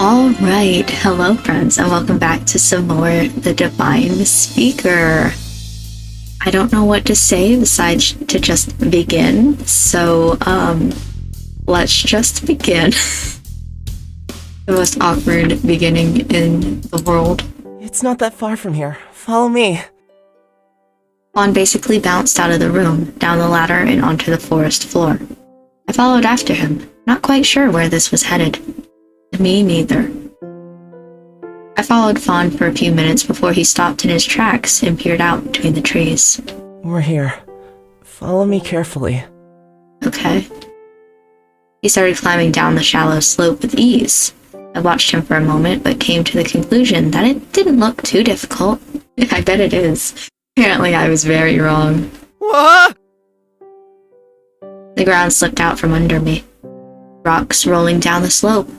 Alright, hello friends, and welcome back to some more The Divine Speaker. I don't know what to say besides to just begin, so let's just begin. The most awkward beginning in the world. It's not that far from here. Follow me. Fawn basically bounced out of the room, down the ladder, and onto the forest floor. I followed after him, not quite sure where this was headed. Me neither. I followed Fawn for a few minutes before he stopped in his tracks and peered out between the trees. We're here. Follow me carefully. Okay. He started climbing down the shallow slope with ease. I watched him for a moment, but came to the conclusion that it didn't look too difficult. I bet it is. Apparently I was very wrong. What? The ground slipped out from under me. Rocks rolling down the slope.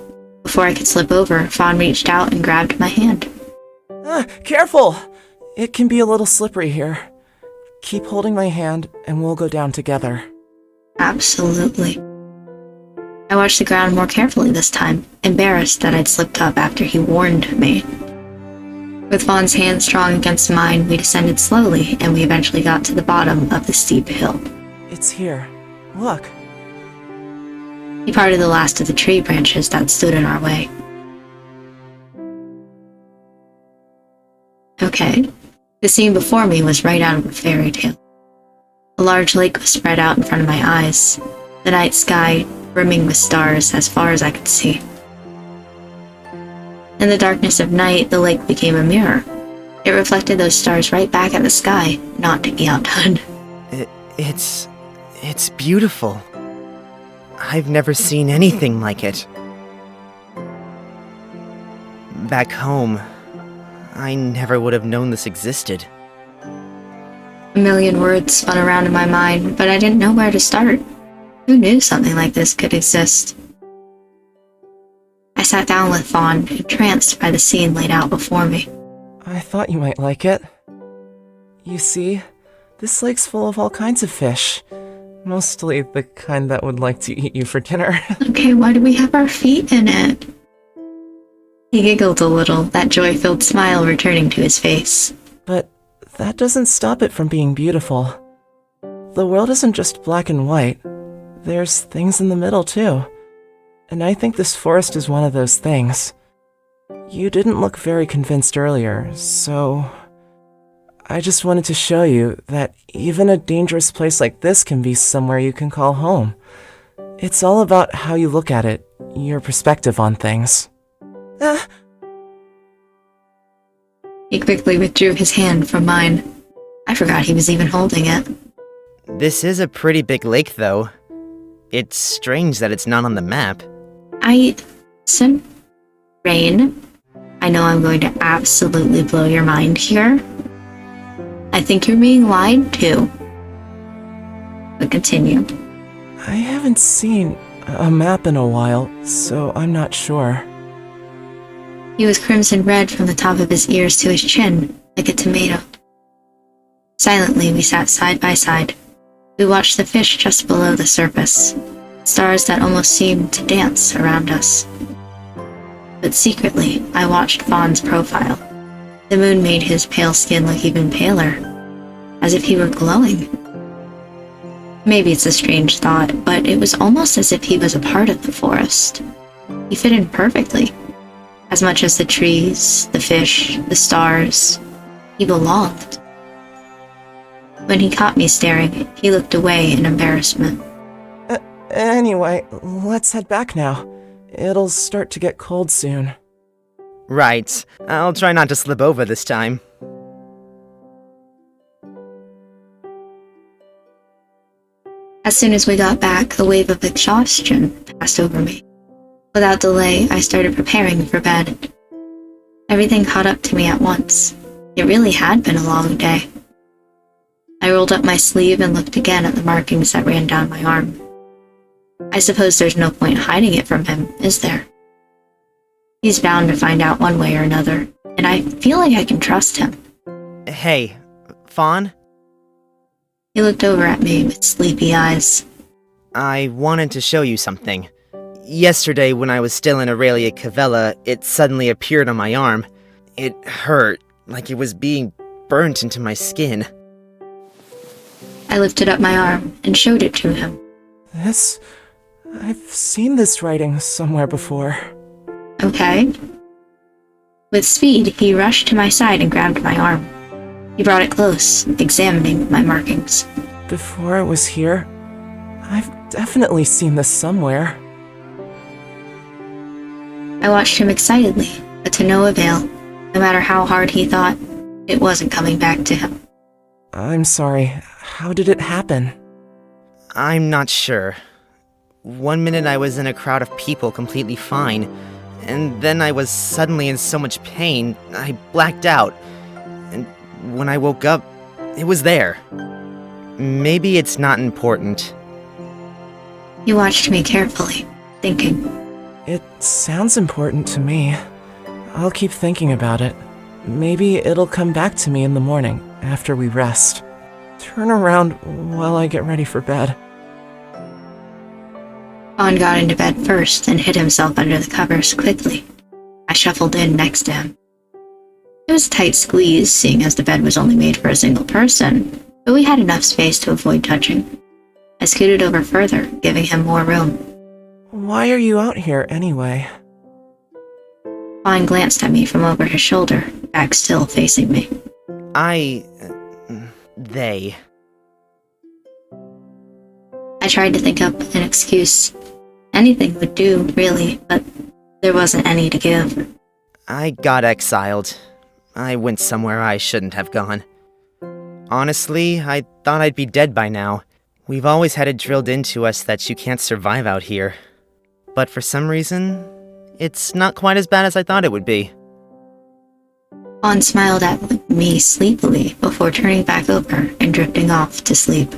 Before I could slip over, Fawn reached out and grabbed my hand. Careful! It can be a little slippery here. Keep holding my hand and we'll go down together. Absolutely. I watched the ground more carefully this time, embarrassed that I'd slipped up after he warned me. With Fawn's hand strong against mine, we descended slowly, and we eventually got to the bottom of the steep hill. It's here. Look. He parted the last of the tree branches that stood in our way. Okay. The scene before me was right out of a fairy tale. A large lake was spread out in front of my eyes, the night sky brimming with stars as far as I could see. In the darkness of night, the lake became a mirror. It reflected those stars right back at the sky, not to be outdone. It's beautiful. I've never seen anything like it. Back home, I never would have known this existed. A million words spun around in my mind, but I didn't know where to start. Who knew something like this could exist? I sat down with Fawn, entranced by the scene laid out before me. I thought you might like it. You see, this lake's full of all kinds of fish. Mostly the kind that would like to eat you for dinner. Okay, why do we have our feet in it? He giggled a little, that joy-filled smile returning to his face. But that doesn't stop it from being beautiful. The world isn't just black and white. There's things in the middle, too. And I think this forest is one of those things. You didn't look very convinced earlier, so I just wanted to show you that even a dangerous place like this can be somewhere you can call home. It's all about how you look at it, your perspective on things. He quickly withdrew his hand from mine. I forgot he was even holding it. This is a pretty big lake, though. It's strange that it's not on the map. Raen, I know I'm going to absolutely blow your mind here. I think you're being lied to. But continue. I haven't seen a map in a while, so I'm not sure. He was crimson red from the top of his ears to his chin, like a tomato. Silently, we sat side by side. We watched the fish just below the surface, stars that almost seemed to dance around us. But secretly, I watched Fawn's profile. The moon made his pale skin look even paler, as if he were glowing. Maybe it's a strange thought, but it was almost as if he was a part of the forest. He fit in perfectly. As much as the trees, the fish, the stars, he belonged. When he caught me staring, he looked away in embarrassment. Anyway, let's head back now. It'll start to get cold soon. Right. I'll try not to slip over this time. As soon as we got back, a wave of exhaustion passed over me. Without delay, I started preparing for bed. Everything caught up to me at once. It really had been a long day. I rolled up my sleeve and looked again at the markings that ran down my arm. I suppose there's no point hiding it from him, is there? He's bound to find out one way or another, and I feel like I can trust him. Hey, Fawn? He looked over at me with sleepy eyes. I wanted to show you something. Yesterday, when I was still in Aurelia Cavella, it suddenly appeared on my arm. It hurt, like it was being burnt into my skin. I lifted up my arm and showed it to him. I've seen this writing somewhere before. Okay. With speed, he rushed to my side and grabbed my arm. He brought it close, examining my markings. Before I was here, I've definitely seen this somewhere. I watched him excitedly, but to no avail. No matter how hard he thought, it wasn't coming back to him. I'm sorry. How did it happen? I'm not sure. One minute I was in a crowd of people completely fine, and then I was suddenly in so much pain, I blacked out. And when I woke up, it was there. Maybe it's not important. He watched me carefully, thinking. It sounds important to me. I'll keep thinking about it. Maybe it'll come back to me in the morning, after we rest. Turn around while I get ready for bed. Fawn got into bed first and hid himself under the covers quickly. I shuffled in next to him. It was a tight squeeze, seeing as the bed was only made for a single person, but we had enough space to avoid touching. I scooted over further, giving him more room. Why are you out here anyway? Fawn glanced at me from over his shoulder, back still facing me. They. I tried to think up an excuse. Anything would do, really, but there wasn't any to give. I got exiled. I went somewhere I shouldn't have gone. Honestly, I thought I'd be dead by now. We've always had it drilled into us that you can't survive out here. But for some reason, it's not quite as bad as I thought it would be. Fawn smiled at me sleepily before turning back over and drifting off to sleep.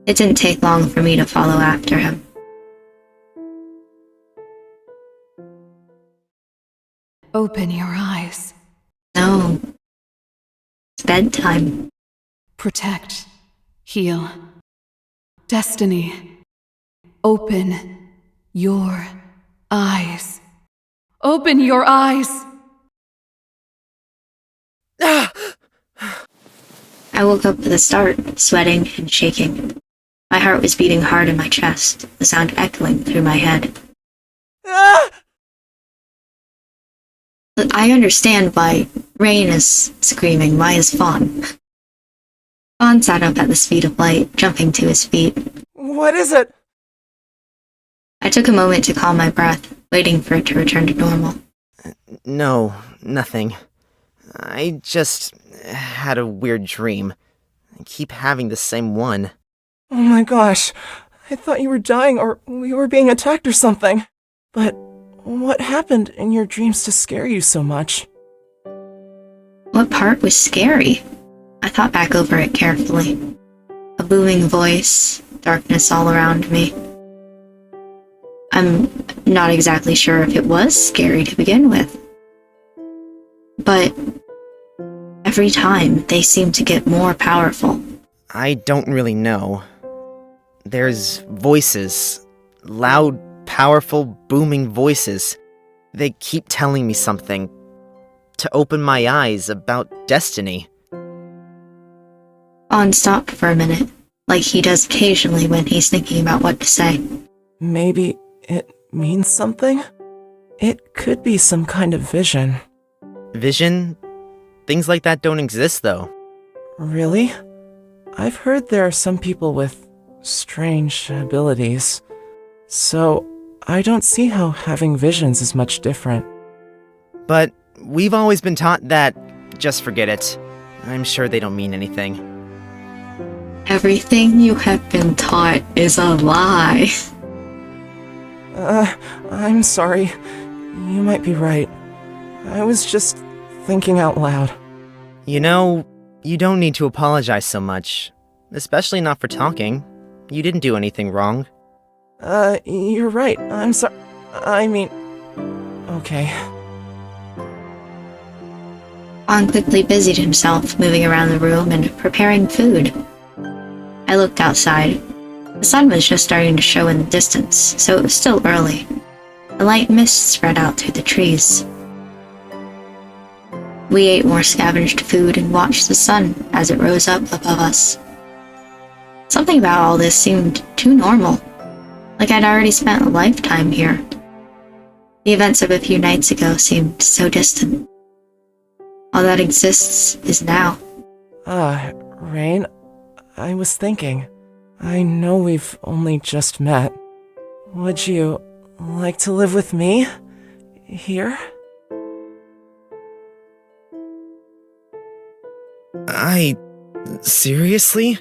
It didn't take long for me to follow after him. Open your eyes. No. It's bedtime. Protect. Heal. Destiny. Open your eyes. Open your eyes! I woke up with a start, sweating and shaking. My heart was beating hard in my chest, the sound echoing through my head. I understand why Raen is screaming. Why is Fawn? Fawn sat up at the speed of light, jumping to his feet. What is it? I took a moment to calm my breath, waiting for it to return to normal. No, nothing. I just had a weird dream. I keep having the same one. Oh my gosh. I thought you were dying or we were being attacked or something. But what happened in your dreams to scare you so much? What part was scary? I thought back over it carefully. A booming voice, darkness all around me. I'm not exactly sure if it was scary to begin with. But every time, they seem to get more powerful. I don't really know. There's voices. Loud, powerful, booming voices. They keep telling me something. To open my eyes about destiny. Fawn stopped for a minute, like he does occasionally when he's thinking about what to say. Maybe it means something? It could be some kind of vision. Vision? Things like that don't exist, though. Really? I've heard there are some people with strange abilities. So, I don't see how having visions is much different. But we've always been taught that just forget it. I'm sure they don't mean anything. Everything you have been taught is a lie. I'm sorry. You might be right. I was just thinking out loud. You know, you don't need to apologize so much. Especially not for talking. You didn't do anything wrong. You're right. I'm sorry. I mean... Okay. Fawn quickly busied himself, moving around the room and preparing food. I looked outside. The sun was just starting to show in the distance, so it was still early. A light mist spread out through the trees. We ate more scavenged food and watched the sun as it rose up above us. Something about all this seemed too normal, like I'd already spent a lifetime here. The events of a few nights ago seemed so distant. All that exists is now. Rain, I was thinking. I know we've only just met. Would you like to live with me? Here? Seriously?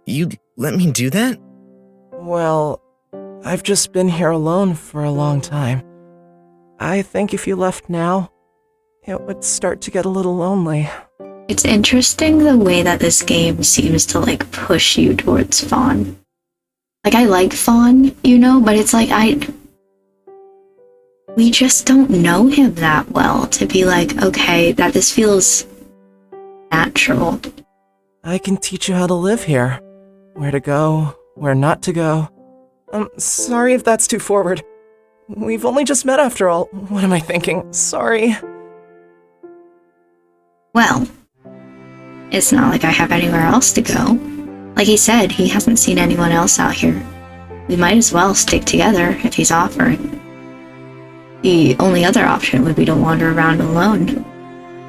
You'd let me do that? Well, I've just been here alone for a long time. I think if you left now, it would start to get a little lonely. It's interesting the way that this game seems to push you towards Fawn. I like Fawn, but it's we just don't know him that well to be okay, that this feels natural. I can teach you how to live here. Where to go, where not to go. I'm sorry if that's too forward. We've only just met after all. What am I thinking? Sorry. Well, it's not like I have anywhere else to go. Like he said, he hasn't seen anyone else out here. We might as well stick together if he's offering. The only other option would be to wander around alone.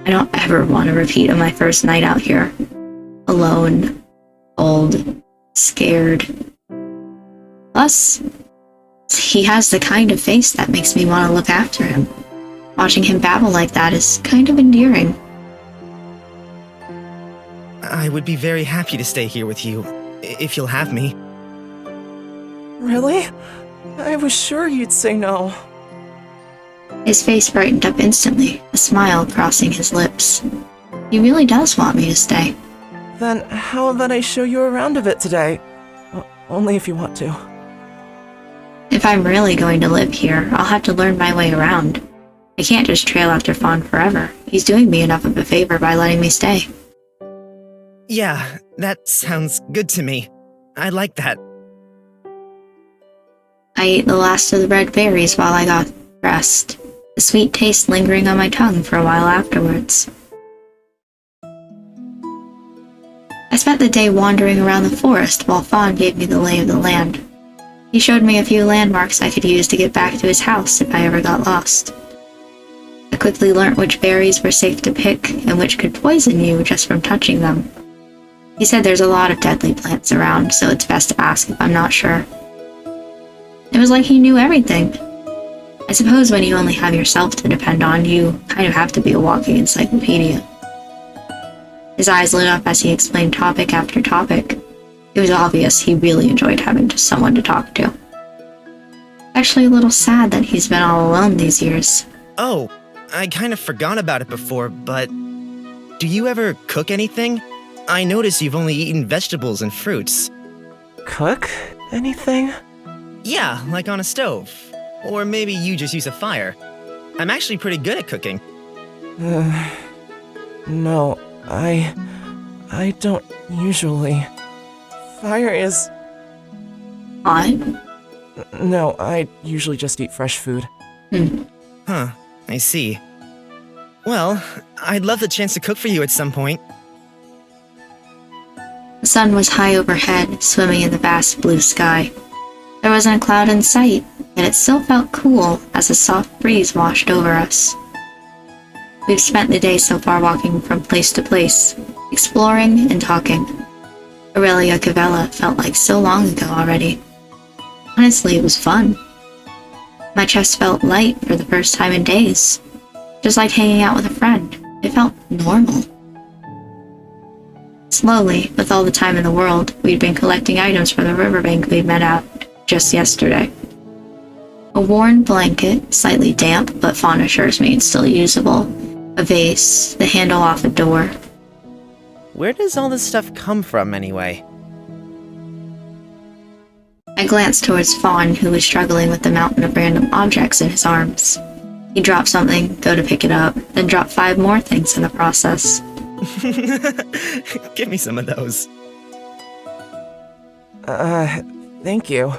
I don't ever want to repeat of my first night out here. Alone, old, scared. Plus, he has the kind of face that makes me want to look after him. Watching him babble like that is kind of endearing. I would be very happy to stay here with you, if you'll have me. Really? I was sure you'd say no. His face brightened up instantly, a smile crossing his lips. He really does want me to stay. Then how about I show you around a bit today? Only if you want to. If I'm really going to live here, I'll have to learn my way around. I can't just trail after Fawn forever. He's doing me enough of a favor by letting me stay. Yeah, that sounds good to me. I like that. I ate the last of the red berries while I got dressed, the sweet taste lingering on my tongue for a while afterwards. I spent the day wandering around the forest while Fawn gave me the lay of the land. He showed me a few landmarks I could use to get back to his house if I ever got lost. I quickly learnt which berries were safe to pick and which could poison you just from touching them. He said there's a lot of deadly plants around, so it's best to ask if I'm not sure. It was like he knew everything. I suppose when you only have yourself to depend on, you kind of have to be a walking encyclopedia. His eyes lit up as he explained topic after topic. It was obvious he really enjoyed having just someone to talk to. Actually a little sad that he's been all alone these years. Oh, I kind of forgot about it before, but do you ever cook anything? I notice you've only eaten vegetables and fruits. Cook? Anything? Yeah, like on a stove. Or maybe you just use a fire. I'm actually pretty good at cooking. No, I don't usually. Fire is... Hot? No, I usually just eat fresh food. Huh, I see. Well, I'd love the chance to cook for you at some point. The sun was high overhead, swimming in the vast blue sky. There wasn't a cloud in sight, yet it still felt cool as a soft breeze washed over us. We've spent the day so far walking from place to place, exploring and talking. Aurelia Cavella felt like so long ago already. Honestly, it was fun. My chest felt light for the first time in days. Just like hanging out with a friend. It felt normal. Slowly, with all the time in the world, we'd been collecting items for the riverbank we'd met at just yesterday. A worn blanket, slightly damp, but Fawn assures me it's still usable. A vase, the handle off a door. Where does all this stuff come from, anyway? I glanced towards Fawn, who was struggling with the mountain of random objects in his arms. He'd drop something, go to pick it up, then drop 5 more things in the process. Give me some of those. Thank you.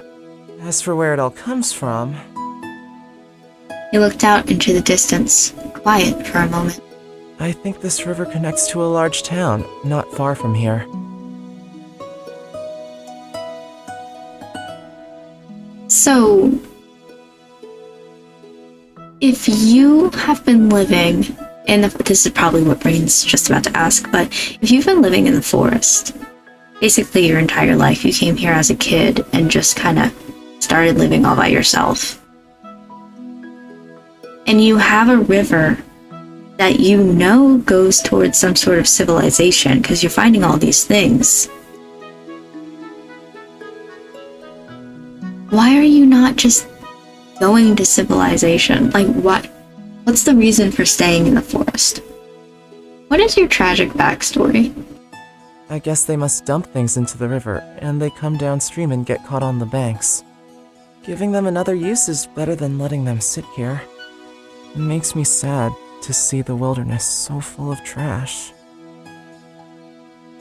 As for where it all comes from... He looked out into the distance, quiet for a moment. I think this river connects to a large town, not far from here. So, if you have been living in the... This is probably what Rain's just about to ask, but if you've been living in the forest, basically your entire life, you came here as a kid and just kind of started living all by yourself, and you have a river that you know goes towards some sort of civilization because you're finding all these things, why are you not just going to civilization? Like, what's the reason for staying in the forest? What is your tragic backstory? I guess they must dump things into the river, and they come downstream and get caught on the banks. Giving them another use is better than letting them sit here. It makes me sad to see the wilderness so full of trash.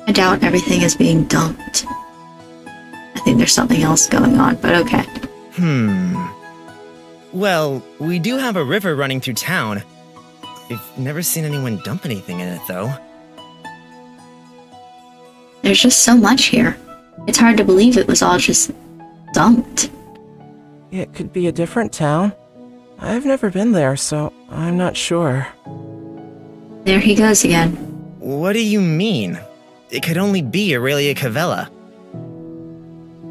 I doubt everything is being dumped. I think there's something else going on, but okay. Well, we do have a river running through town. I've never seen anyone dump anything in it, though. There's just so much here. It's hard to believe it was all just dumped. It could be a different town. I've never been there, so I'm not sure. There he goes again. What do you mean? It could only be Aurelia Cavella.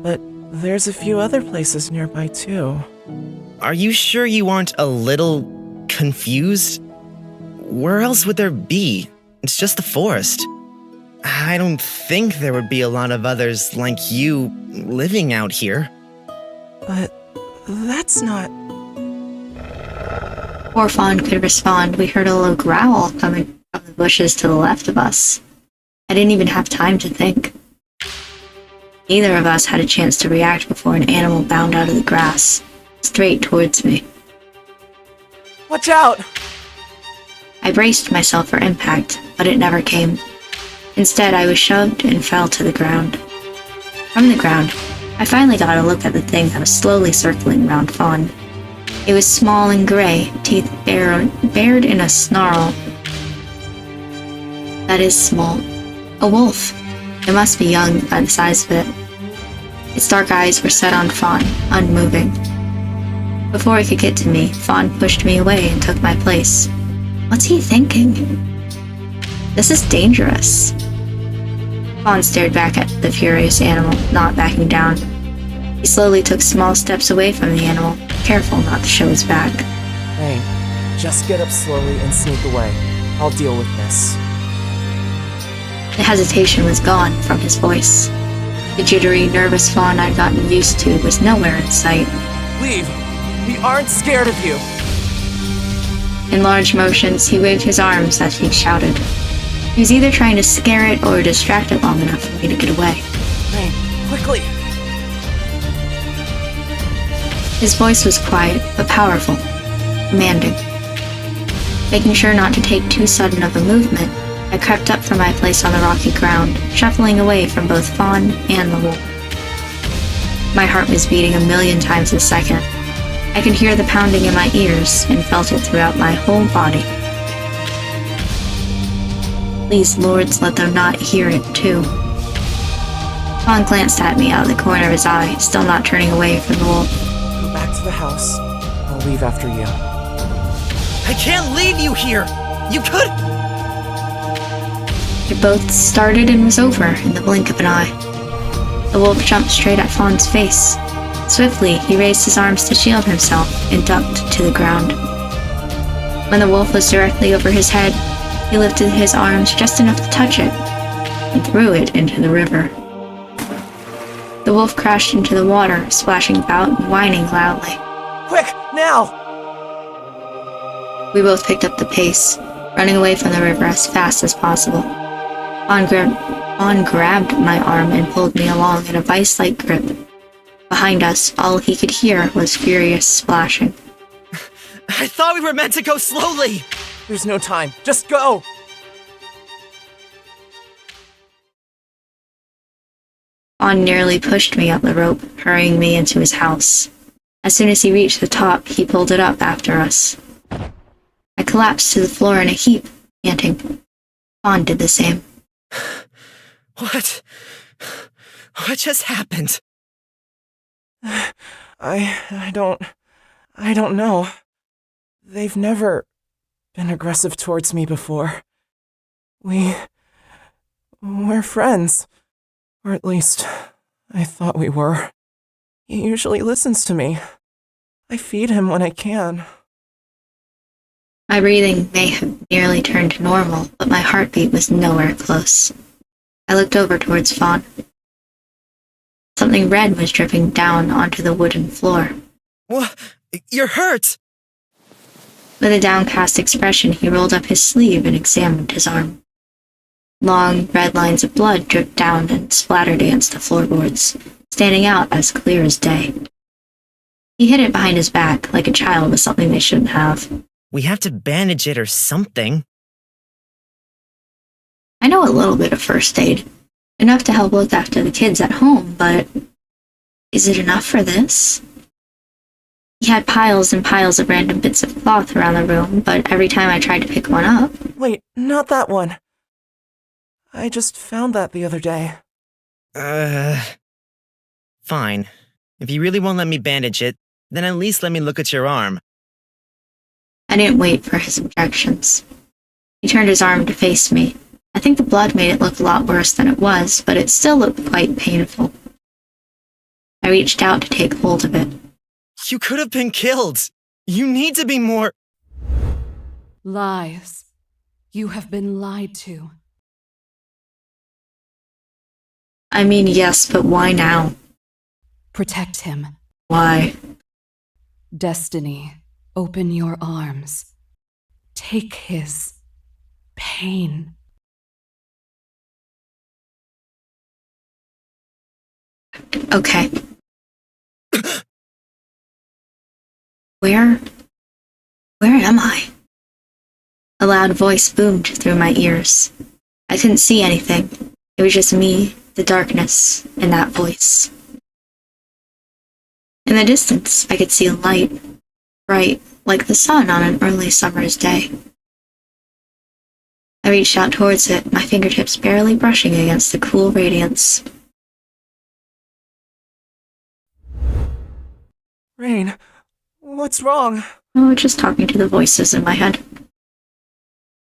But there's a few other places nearby, too. Are you sure you aren't a little confused? Where else would there be? It's just the forest. I don't think there would be a lot of others like you living out here. But that's not... Before Fawn could respond, we heard a low growl coming from the bushes to the left of us. I didn't even have time to think. Neither of us had a chance to react before an animal bounded out of the grass, straight towards me. Watch out! I braced myself for impact, but it never came. Instead, I was shoved and fell to the ground. From the ground, I finally got a look at the thing that was slowly circling around Fawn. It was small and gray, teeth bared in a snarl. That is small. A wolf. It must be young by the size of it. Its dark eyes were set on Fawn, unmoving. Before he could get to me, Fawn pushed me away and took my place. What's he thinking? This is dangerous. Fawn stared back at the furious animal, not backing down. He slowly took small steps away from the animal, careful not to show his back. Hey, just get up slowly and sneak away. I'll deal with this. The hesitation was gone from his voice. The jittery, nervous Fawn I'd gotten used to was nowhere in sight. Leave! We aren't scared of you! In large motions, he waved his arms as he shouted. He was either trying to scare it or distract it long enough for me to get away. Rain, quickly! His voice was quiet, but powerful, commanding. Making sure not to take too sudden of a movement, I crept up from my place on the rocky ground, shuffling away from both Fawn and the wolf. My heart was beating 1,000,000 times a second. I could hear the pounding in my ears and felt it throughout my whole body. Please, lords, let them not hear it, too. Fawn glanced at me out of the corner of his eye, still not turning away from the wolf. Go back to the house. I'll leave after you. I can't leave you here! You could... It both started and was over in the blink of an eye. The wolf jumped straight at Fawn's face. Swiftly, he raised his arms to shield himself and ducked to the ground. When the wolf was directly over his head, he lifted his arms just enough to touch it and threw it into the river. The wolf crashed into the water, splashing about and whining loudly. Quick, now! We both picked up the pace, running away from the river as fast as possible. Fawn grabbed my arm and pulled me along in a vice-like grip. Behind us, all he could hear was furious splashing. I thought we were meant to go slowly! There's no time. Just go! Fawn nearly pushed me up the rope, hurrying me into his house. As soon as he reached the top, he pulled it up after us. I collapsed to the floor in a heap, panting. Fawn did the same. What? What just happened? I don't know. They've never been aggressive towards me before. We're friends. Or at least, I thought we were. He usually listens to me. I feed him when I can. My breathing may have nearly turned to normal, but my heartbeat was nowhere close. I looked over towards Fawn. Something red was dripping down onto the wooden floor. What? You're hurt! With a downcast expression, he rolled up his sleeve and examined his arm. Long, red lines of blood dripped down and splattered against the floorboards, standing out as clear as day. He hid it behind his back, like a child with something they shouldn't have. We have to bandage it or something. I know a little bit of first aid, enough to help look after the kids at home, but is it enough for this? He had piles and piles of random bits of cloth around the room, but every time I tried to pick one up... Wait, not that one. I just found that the other day. Fine. If you really won't let me bandage it, then at least let me look at your arm. I didn't wait for his objections. He turned his arm to face me. I think the blood made it look a lot worse than it was, but it still looked quite painful. I reached out to take hold of it. You could have been killed. You need to be more... Lies. You have been lied to. I mean, yes, but why now? Protect him. Why? Destiny, open your arms. Take his pain. Okay. Where am I? A loud voice boomed through my ears. I couldn't see anything. It was just me, the darkness, and that voice. In the distance, I could see a light, bright like the sun on an early summer's day. I reached out towards it, my fingertips barely brushing against the cool radiance. Raen, what's wrong? Oh, just talking to the voices in my head.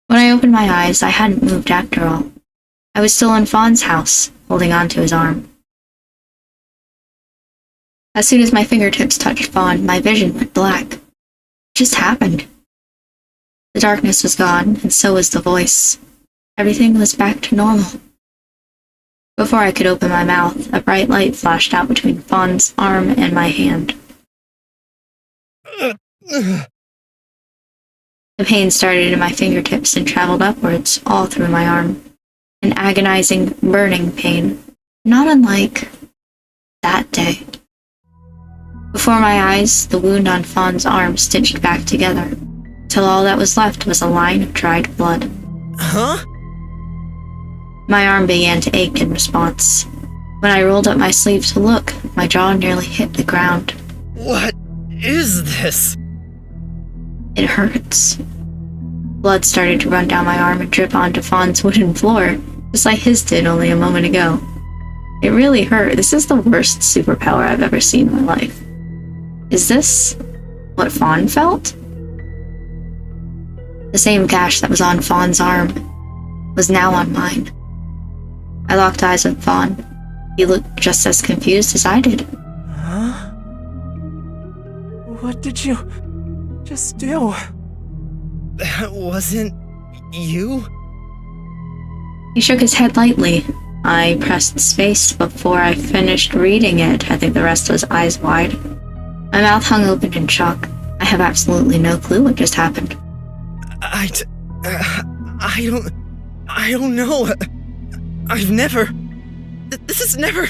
When I opened my eyes, I hadn't moved after all. I was still in Fawn's house, holding on to his arm. As soon as my fingertips touched Fawn, my vision went black. It just happened. The darkness was gone, and so was the voice. Everything was back to normal. Before I could open my mouth, a bright light flashed out between Fawn's arm and my hand. The pain started in my fingertips and traveled upwards, all through my arm. An agonizing, burning pain, not unlike that day. Before my eyes, the wound on Fawn's arm stitched back together, till all that was left was a line of dried blood. Huh? My arm began to ache in response. When I rolled up my sleeve to look, my jaw nearly hit the ground. What is this? It hurts. Blood started to run down my arm and drip onto Fawn's wooden floor, just like his did only a moment ago. It really hurt. This is the worst superpower I've ever seen in my life. Is this what Fawn felt? The same gash that was on Fawn's arm was now on mine. I locked eyes with Fawn. He looked just as confused as I did. Huh? What did you just do? That wasn't you? He shook his head lightly. I pressed space before I finished reading it. I think the rest was eyes wide. My mouth hung open in shock. I have absolutely no clue what just happened. I don't know. I've never... This has never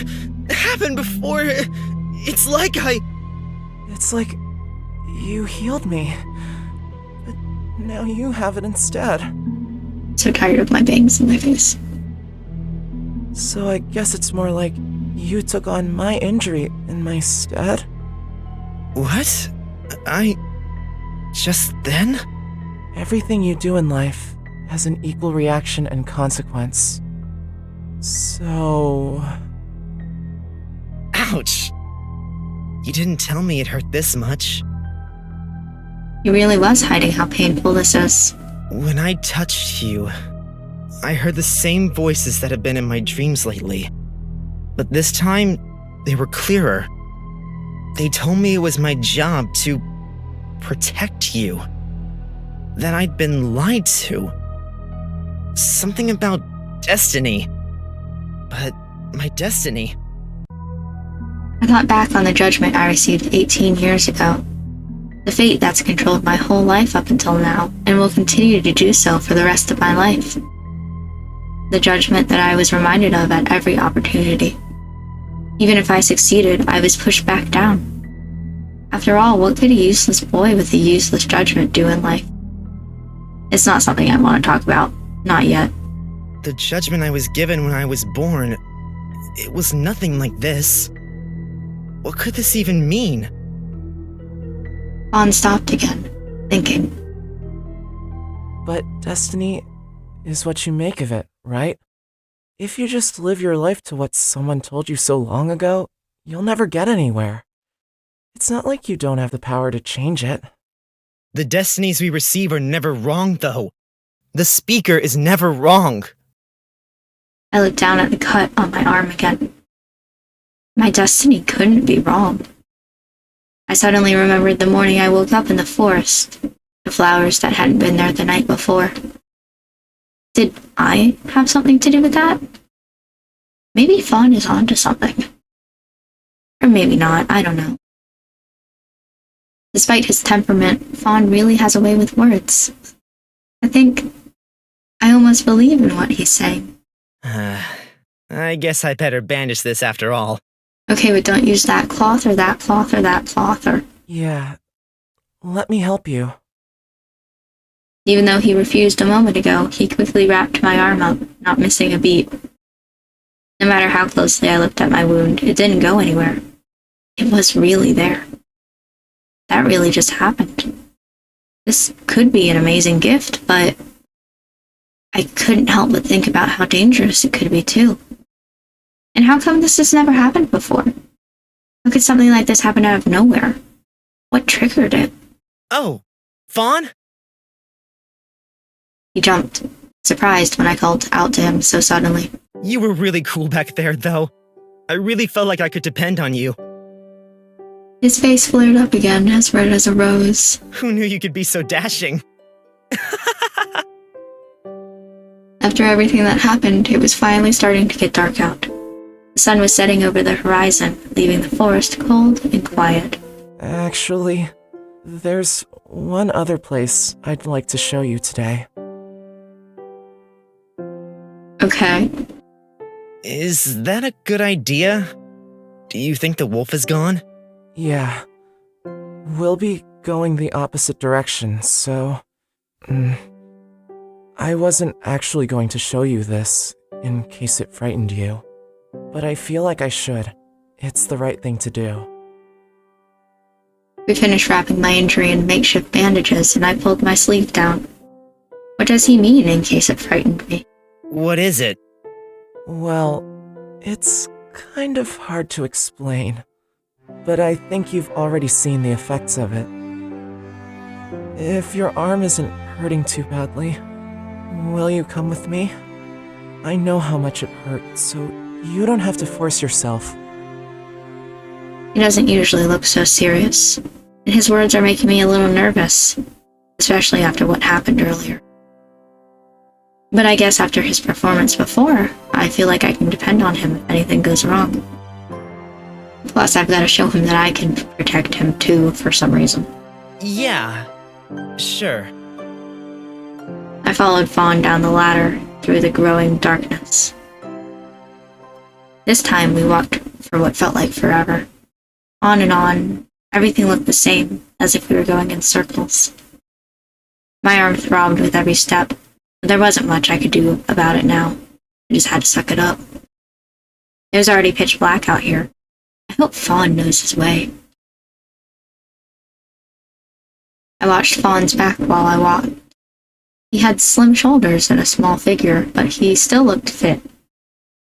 happened before. It's like It's like you healed me. But now you have it instead. So tired of my bangs in my face. So I guess it's more like You took on my injury in my stead? What? Just then? Everything you do in life has an equal reaction and consequence. So... Ouch! You didn't tell me it hurt this much. He really was hiding how painful this is. When I touched you, I heard the same voices that have been in my dreams lately. But this time, they were clearer. They told me it was my job to protect you. That I'd been lied to. Something about destiny. But my destiny... I thought back on the judgment I received 18 years ago. The fate that's controlled my whole life up until now, and will continue to do so for the rest of my life. The judgment that I was reminded of at every opportunity. Even if I succeeded, I was pushed back down. After all, what could a useless boy with a useless judgment do in life? It's not something I want to talk about. Not yet. The judgment I was given when I was born, it was nothing like this. What could this even mean? Fawn stopped again, thinking. But destiny is what you make of it, right? If you just live your life to what someone told you so long ago, you'll never get anywhere. It's not like you don't have the power to change it. The destinies we receive are never wrong, though. The speaker is never wrong. I looked down at the cut on my arm again. My destiny couldn't be wrong. I suddenly remembered the morning I woke up in the forest, the flowers that hadn't been there the night before. Did I have something to do with that? Maybe Fawn is onto something. Or maybe not, I don't know. Despite his temperament, Fawn really has a way with words. I almost believe in what he's saying. I guess I better bandage this after all. Okay, but don't use that cloth or that cloth or that cloth or... Yeah, let me help you. Even though he refused a moment ago, he quickly wrapped my arm up, not missing a beat. No matter how closely I looked at my wound, it didn't go anywhere. It was really there. That really just happened. This could be an amazing gift, but I couldn't help but think about how dangerous it could be too. And how come this has never happened before? How could something like this happen out of nowhere? What triggered it? Oh, Fawn? He jumped, surprised when I called out to him so suddenly. You were really cool back there, though. I really felt like I could depend on you. His face flared up again, as red as a rose. Who knew you could be so dashing? After everything that happened, it was finally starting to get dark out. The sun was setting over the horizon, leaving the forest cold and quiet. Actually, there's one other place I'd like to show you today. Okay. Is that a good idea? Do you think the wolf is gone? Yeah. We'll be going the opposite direction, so... I wasn't actually going to show you this, in case it frightened you. But I feel like I should. It's the right thing to do. We finished wrapping my injury in makeshift bandages, and I pulled my sleeve down. What does he mean, in case it frightened me? What is it? Well, it's kind of hard to explain, but I think you've already seen the effects of it. If your arm isn't hurting too badly, will you come with me? I know how much it hurt, so you don't have to force yourself. He doesn't usually look so serious, and his words are making me a little nervous, especially after what happened earlier. But I guess after his performance before, I feel like I can depend on him if anything goes wrong. Plus, I've got to show him that I can protect him too, for some reason. Yeah, sure. I followed Fawn down the ladder through the growing darkness. This time we walked for what felt like forever. On and on, everything looked the same, as if we were going in circles. My arm throbbed with every step, but there wasn't much I could do about it now. I just had to suck it up. It was already pitch black out here. I hope Fawn knows his way. I watched Fawn's back while I walked. He had slim shoulders and a small figure, but he still looked fit.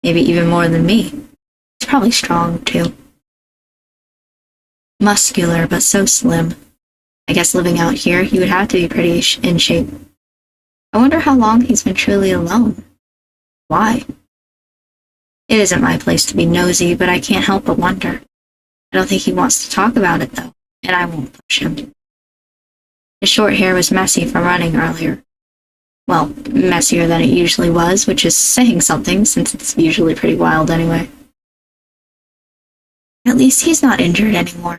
Maybe even more than me. He's probably strong, too. Muscular, but so slim. I guess living out here, he would have to be pretty in shape. I wonder how long he's been truly alone. Why? It isn't my place to be nosy, but I can't help but wonder. I don't think he wants to talk about it, though, and I won't push him. His short hair was messy from running earlier. Well, messier than it usually was, which is saying something, since it's usually pretty wild anyway. At least he's not injured anymore.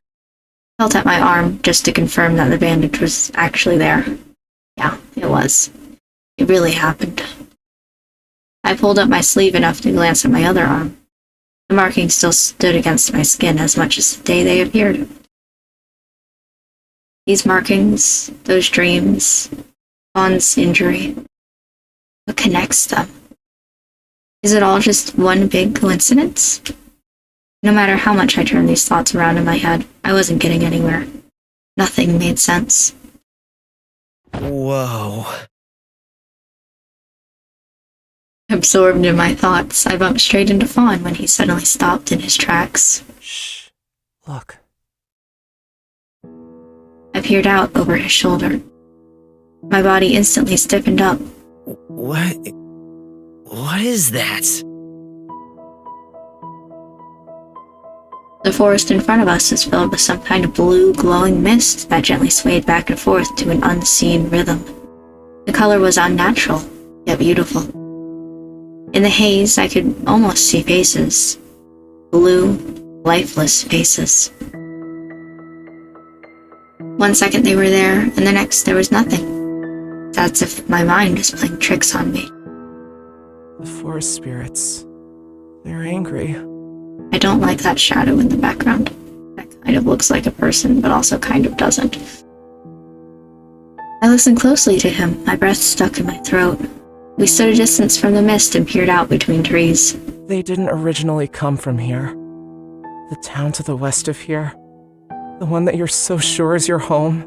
I felt at my arm just to confirm that the bandage was actually there. Yeah, it was. It really happened. I pulled up my sleeve enough to glance at my other arm. The markings still stood against my skin as much as the day they appeared. These markings, those dreams, Fawn's injury, what connects them? Is it all just one big coincidence? No matter how much I turned these thoughts around in my head, I wasn't getting anywhere. Nothing made sense. Whoa. Absorbed in my thoughts, I bumped straight into Fawn when he suddenly stopped in his tracks. Shh. Look. I peered out over his shoulder. My body instantly stiffened up. What is that? The forest in front of us is filled with some kind of blue, glowing mist that gently swayed back and forth to an unseen rhythm. The color was unnatural, yet beautiful. In the haze, I could almost see faces. Blue, lifeless faces. 1 second they were there, and the next there was nothing. It's as if my mind is playing tricks on me. The forest spirits. They're angry. I don't like that shadow in the background. That kind of looks like a person, but also kind of doesn't. I listened closely to him, my breath stuck in my throat. We stood a distance from the mist and peered out between trees. They didn't originally come from here. The town to the west of here. The one that you're so sure is your home.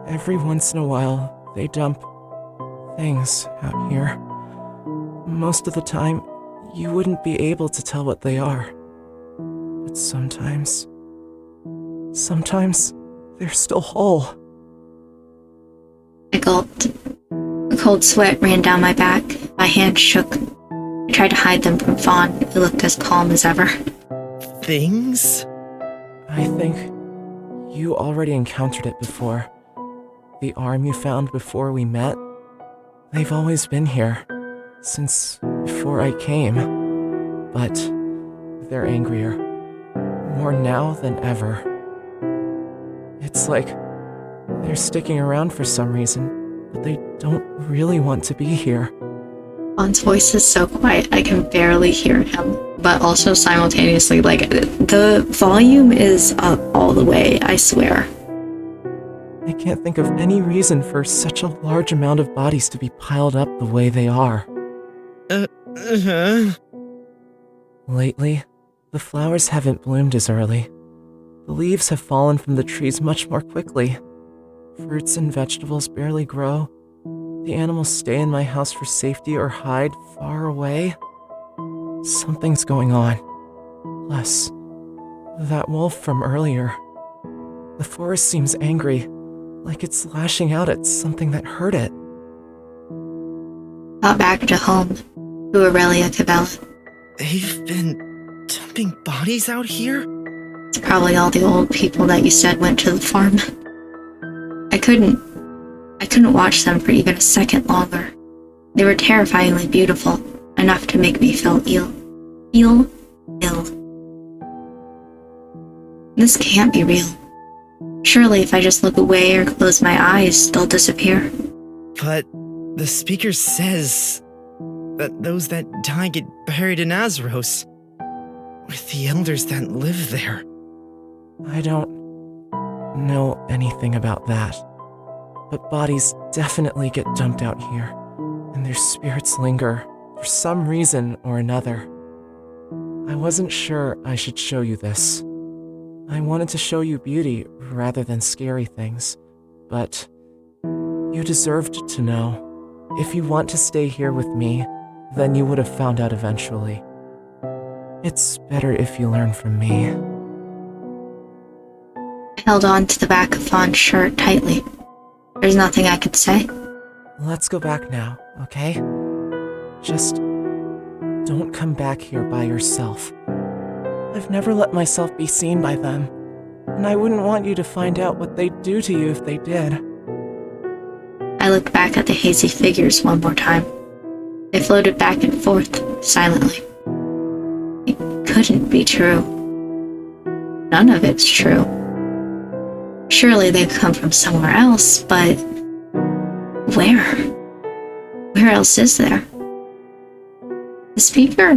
Every once in a while, they dump things out here. Most of the time, you wouldn't be able to tell what they are. But sometimes, they're still whole. I gulped. A cold sweat ran down my back. My hands shook. I tried to hide them from Fawn, who looked as calm as ever. Things? I think you already encountered it before. The arm you found before we met, they've always been here, since before I came. But they're angrier, more now than ever. It's like they're sticking around for some reason, but they don't really want to be here. Fawn's voice is so quiet I can barely hear him, but also simultaneously, the volume is up all the way, I swear. I can't think of any reason for such a large amount of bodies to be piled up the way they are. Lately, the flowers haven't bloomed as early. The leaves have fallen from the trees much more quickly. Fruits and vegetables barely grow. The animals stay in my house for safety or hide far away. Something's going on. Plus, that wolf from earlier. The forest seems angry, like it's lashing out at something that hurt it. Got back to home, to Aurelia Cabela. They've been dumping bodies out here? It's probably all the old people that you said went to the farm. I couldn't watch them for even a second longer. They were terrifyingly beautiful, enough to make me feel ill. Feel ill. This can't be real. Surely if I just look away or close my eyes, they'll disappear. But the speaker says that those that die get buried in Azros, with the elders that live there. I don't know anything about that. But bodies definitely get dumped out here, and their spirits linger for some reason or another. I wasn't sure I should show you this. I wanted to show you beauty rather than scary things, but you deserved to know. If you want to stay here with me, then you would have found out eventually. It's better if you learn from me. I held on to the back of Fawn's shirt tightly. There's nothing I could say. Let's go back now, okay? Just don't come back here by yourself. I've never let myself be seen by them, and I wouldn't want you to find out what they'd do to you if they did. I looked back at the hazy figures one more time. They floated back and forth, silently. It couldn't be true. None of it's true. Surely they've come from somewhere else, but where? Where else is there? The speaker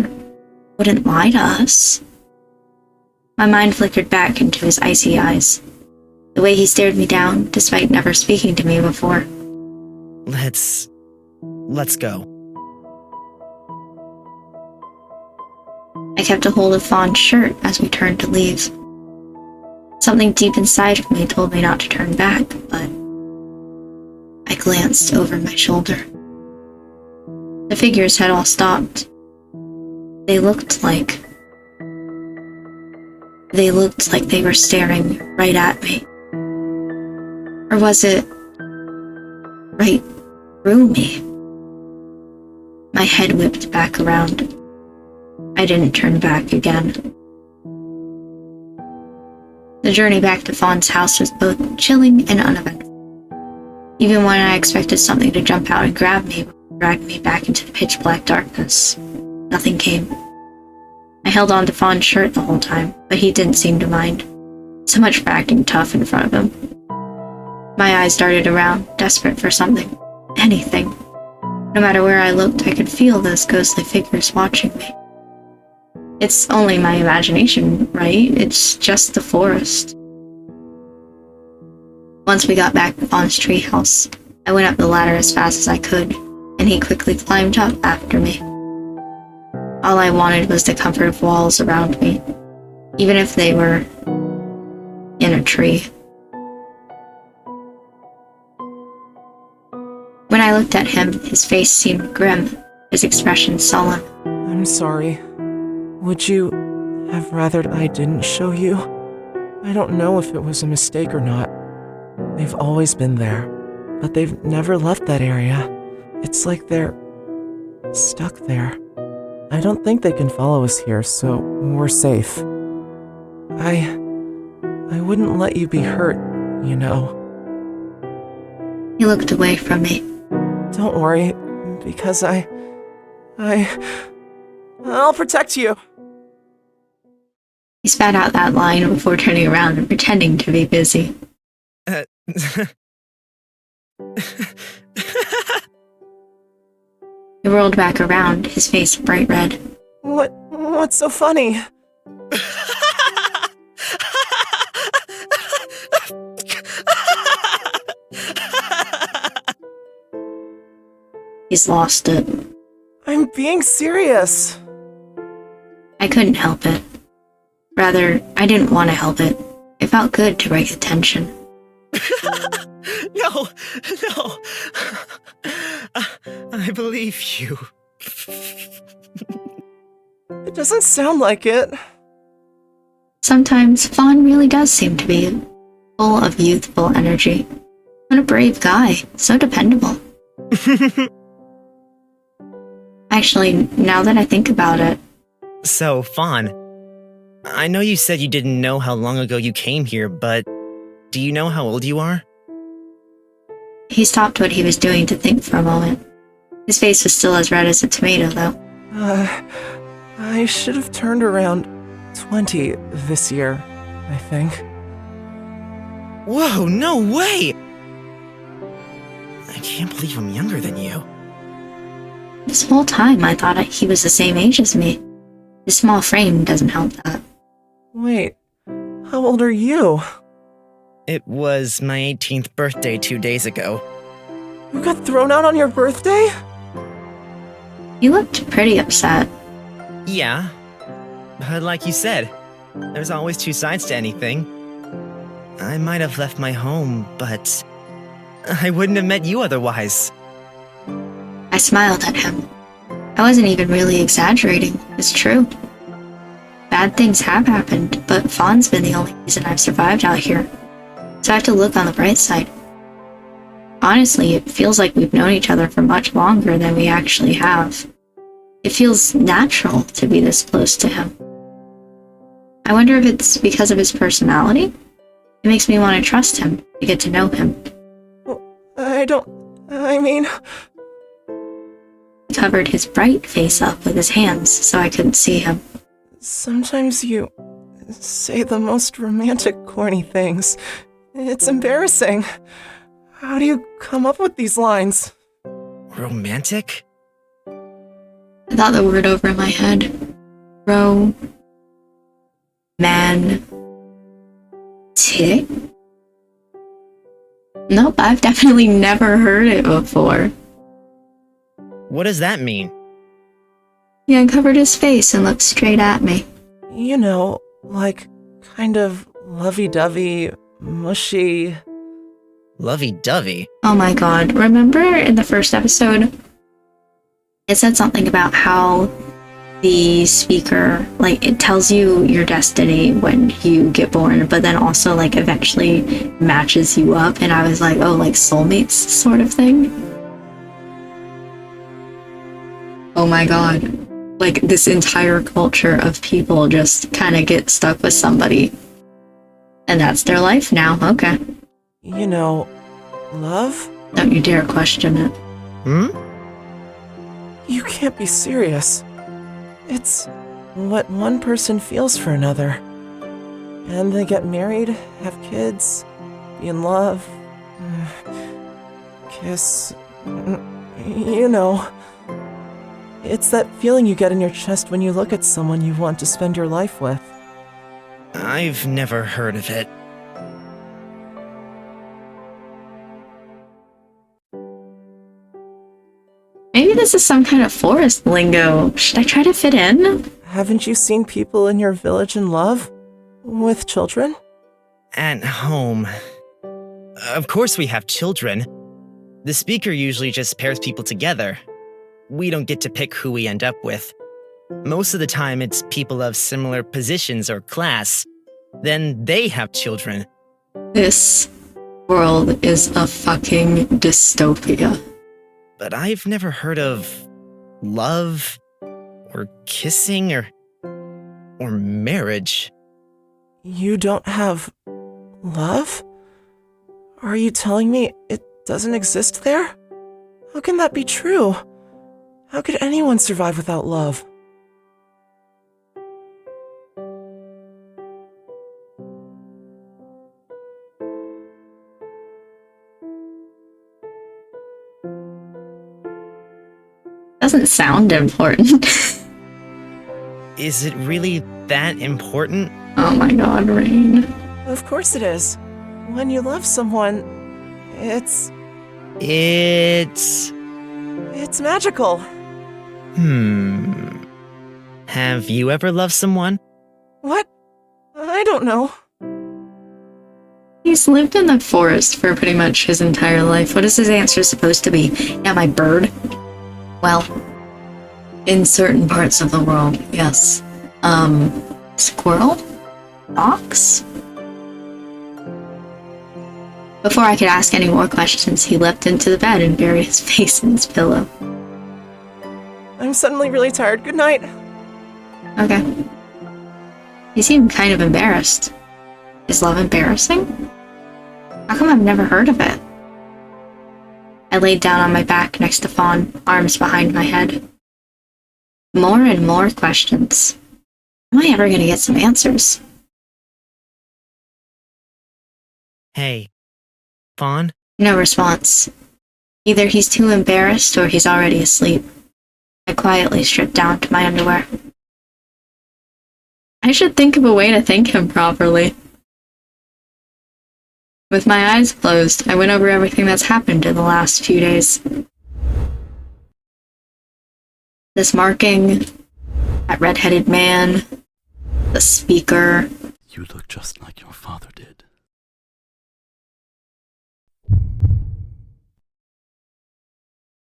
wouldn't lie to us. My mind flickered back into his icy eyes. The way he stared me down, despite never speaking to me before. Let's go. I kept a hold of Fawn's shirt as we turned to leave. Something deep inside of me told me not to turn back, but I glanced over my shoulder. The figures had all stopped. They looked like they were staring right at me. Or was it right through me? My head whipped back around. I didn't turn back again. The journey back to Fawn's house was both chilling and uneventful. Even when I expected something to jump out and grab me, drag me back into the pitch-black darkness, nothing came. I held on to Fawn's shirt the whole time, but he didn't seem to mind. So much for acting tough in front of him. My eyes darted around, desperate for something. Anything. No matter where I looked, I could feel those ghostly figures watching me. It's only my imagination, right? It's just the forest. Once we got back to Fawn's treehouse, I went up the ladder as fast as I could, and he quickly climbed up after me. All I wanted was the comfort of walls around me, even if they were in a tree. When I looked at him, his face seemed grim, his expression sullen. I'm sorry. Would you have rathered I didn't show you? I don't know if it was a mistake or not. They've always been there, but they've never left that area. It's like they're stuck there. I don't think they can follow us here, so we're safe. I wouldn't let you be hurt, you know. He looked away from me. Don't worry, because I'll protect you. He spat out that line before turning around and pretending to be busy. He rolled back around, his face bright red. What's so funny? He's lost it. I'm being serious. I couldn't help it. Rather, I didn't want to help it. It felt good to break the tension. No. I believe you. It doesn't sound like it. Sometimes Fawn really does seem to be full of youthful energy. What a brave guy. So dependable. Actually, now that I think about it... So, Fawn, I know you said you didn't know how long ago you came here, but do you know how old you are? He stopped what he was doing to think for a moment. His face was still as red as a tomato, though. I should have turned around 20 this year, I think. Whoa, no way! I can't believe I'm younger than you. This whole time I thought he was the same age as me. His small frame doesn't help that. Wait, how old are you? It was my 18th birthday 2 days ago. You got thrown out on your birthday? You looked pretty upset. Yeah, but like you said, there's always two sides to anything. I might have left my home, but I wouldn't have met you otherwise. I smiled at him. I wasn't even really exaggerating. It's true. Bad things have happened, but Fawn's been the only reason I've survived out here. So I have to look on the bright side. Honestly, it feels like we've known each other for much longer than we actually have. It feels natural to be this close to him. I wonder if it's because of his personality? It makes me want to trust him, to get to know him. He covered his bright face up with his hands so I couldn't see him. Sometimes you say the most romantic, corny things. It's embarrassing. How do you come up with these lines? Romantic? I thought the word over in my head. Tick? Nope, I've definitely never heard it before. What does that mean? He uncovered his face and looked straight at me. You know, like, kind of lovey-dovey, mushy. Lovey-dovey? Oh my god, remember in the first episode? It said something about how the speaker, like, it tells you your destiny when you get born, but then also, like, eventually matches you up, and I was like, oh, like soulmates sort of thing? Oh my god. Like, this entire culture of people just kind of get stuck with somebody. And that's their life now, okay. You know, love? Don't you dare question it. You can't be serious. It's what one person feels for another. And they get married, have kids, be in love, kiss, you know. It's that feeling you get in your chest when you look at someone you want to spend your life with. I've never heard of it. Maybe this is some kind of forest lingo. Should I try to fit in? Haven't you seen people in your village in love? With children? At home. Of course we have children. The speaker usually just pairs people together. We don't get to pick who we end up with. Most of the time it's people of similar positions or class. Then they have children. This world is a fucking dystopia. But I've never heard of love, or kissing, or marriage. You don't have love? Are you telling me it doesn't exist there? How can that be true? How could anyone survive without love? Doesn't sound important. Is it really that important? Oh my god, Rain. Of course it is. When you love someone, it's magical. Have you ever loved someone? What? I don't know. He's lived in the forest for pretty much his entire life. What is his answer supposed to be? Yeah, my bird? Well, in certain parts of the world, yes. Squirrel? Fox? Before I could ask any more questions, he leapt into the bed and buried his face in his pillow. I'm suddenly really tired. Good night. Okay. He seemed kind of embarrassed. Is love embarrassing? How come I've never heard of it? I laid down on my back next to Fawn, arms behind my head. More and more questions. Am I ever gonna get some answers? Hey, Fawn? No response. Either he's too embarrassed or he's already asleep. I quietly stripped down to my underwear. I should think of a way to thank him properly. With my eyes closed, I went over everything that's happened in the last few days. This marking, that red-headed man, the speaker. You look just like your father did.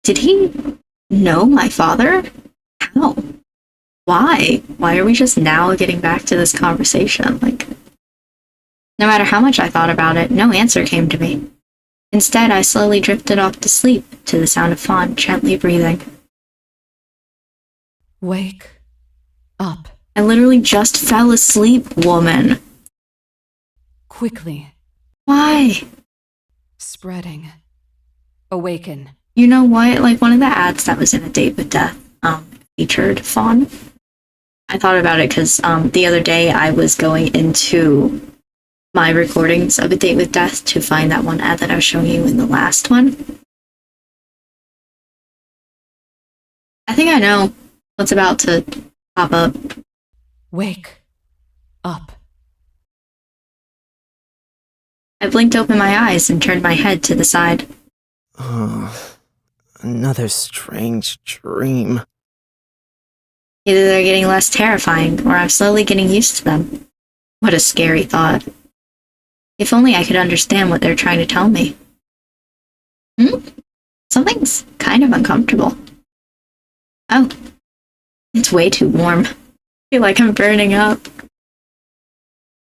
Did he know my father? How? Why? Why are we just now getting back to this conversation? No matter how much I thought about it, no answer came to me. Instead, I slowly drifted off to sleep to the sound of Fawn gently breathing. Wake up. I literally just fell asleep, woman. Quickly. Why? Spreading. Awaken. You know what? One of the ads that was in A Date with Death featured Fawn. I thought about it because the other day I was going into my recordings of A Date with Death to find that one ad that I was showing you in the last one. I think I know what's about to pop up. Wake up. I blinked open my eyes and turned my head to the side. Oh, another strange dream. Either they're getting less terrifying, or I'm slowly getting used to them. What a scary thought. If only I could understand what they're trying to tell me. Something's kind of uncomfortable. Oh, it's way too warm. I feel like I'm burning up.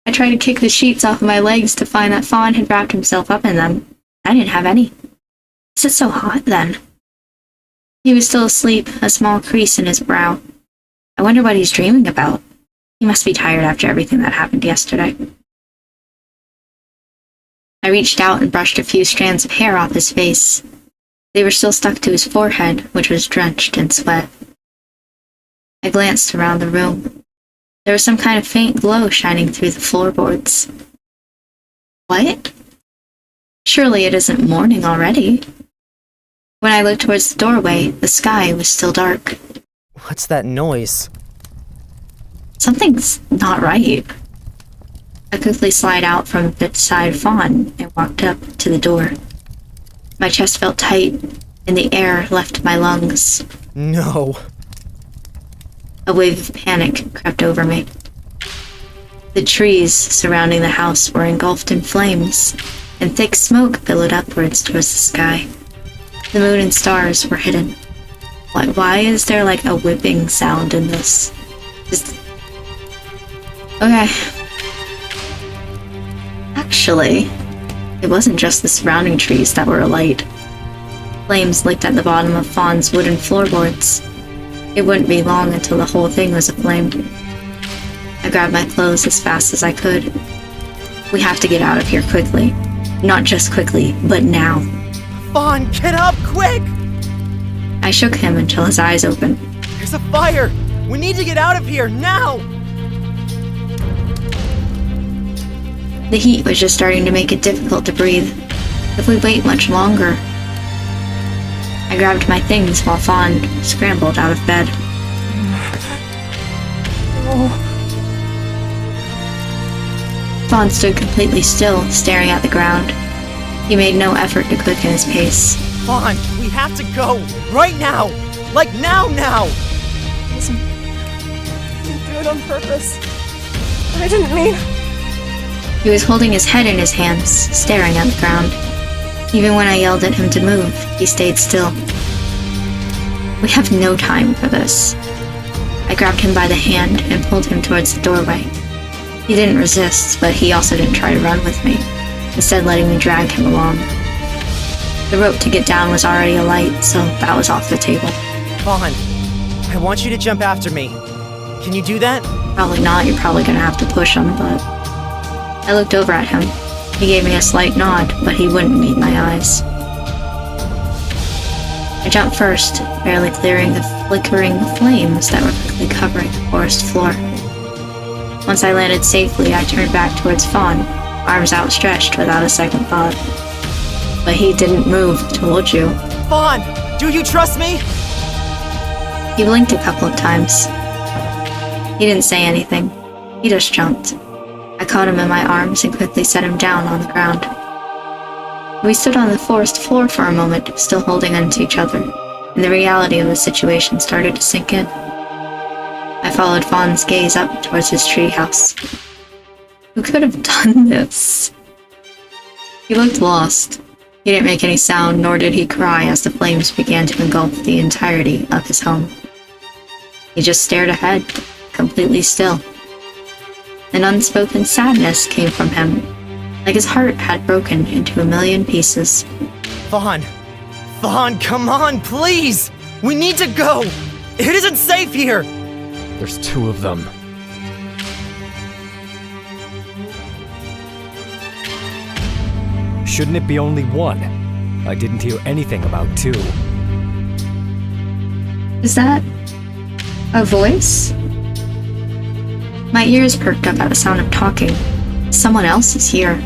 I tried to kick the sheets off of my legs to find that Fawn had wrapped himself up in them. I didn't have any. Is it so hot then? He was still asleep, a small crease in his brow. I wonder what he's dreaming about. He must be tired after everything that happened yesterday. I reached out and brushed a few strands of hair off his face. They were still stuck to his forehead, which was drenched in sweat. I glanced around the room. There was some kind of faint glow shining through the floorboards. What? Surely it isn't morning already. When I looked towards the doorway, the sky was still dark. What's that noise? Something's not right. I quickly slid out from beside Fawn and walked up to the door. My chest felt tight, and the air left my lungs. No. A wave of panic crept over me. The trees surrounding the house were engulfed in flames, and thick smoke billowed upwards towards the sky. The moon and stars were hidden. Why is there a whipping sound in this? Okay. Actually, it wasn't just the surrounding trees that were alight. Flames licked at the bottom of Fawn's wooden floorboards. It wouldn't be long until the whole thing was aflame. I grabbed my clothes as fast as I could. We have to get out of here quickly. Not just quickly, but now. Fawn, get up, quick! I shook him until his eyes opened. There's a fire! We need to get out of here, now! The heat was just starting to make it difficult to breathe. If we wait much longer... I grabbed my things while Fawn scrambled out of bed. Fawn stood completely still, staring at the ground. He made no effort to quicken his pace. Fawn, we have to go! Right now! Now! Listen, I didn't do it on purpose. I didn't mean... He was holding his head in his hands, staring at the ground. Even when I yelled at him to move, he stayed still. We have no time for this. I grabbed him by the hand and pulled him towards the doorway. He didn't resist, but he also didn't try to run with me, instead letting me drag him along. The rope to get down was already alight, so that was off the table. Fawn, I want you to jump after me. Can you do that? Probably not, you're probably gonna have to push him, but... I looked over at him. He gave me a slight nod, but he wouldn't meet my eyes. I jumped first, barely clearing the flickering flames that were quickly covering the forest floor. Once I landed safely, I turned back towards Fawn, arms outstretched without a second thought. But he didn't move, told you. Fawn, do you trust me? He blinked a couple of times. He didn't say anything. He just jumped. I caught him in my arms and quickly set him down on the ground. We stood on the forest floor for a moment, still holding onto each other. and the reality of the situation started to sink in. I followed Fawn's gaze up towards his treehouse. Who could have done this? He looked lost. He didn't make any sound, nor did he cry as the flames began to engulf the entirety of his home. He just stared ahead, completely still. An unspoken sadness came from him, like his heart had broken into a million pieces. Fawn! Fawn, come on, please! We need to go! It isn't safe here! There's 2 of them. Shouldn't it be only 1? I didn't hear anything about 2. Is that a voice? My ears perked up at the sound of talking. Someone else is here.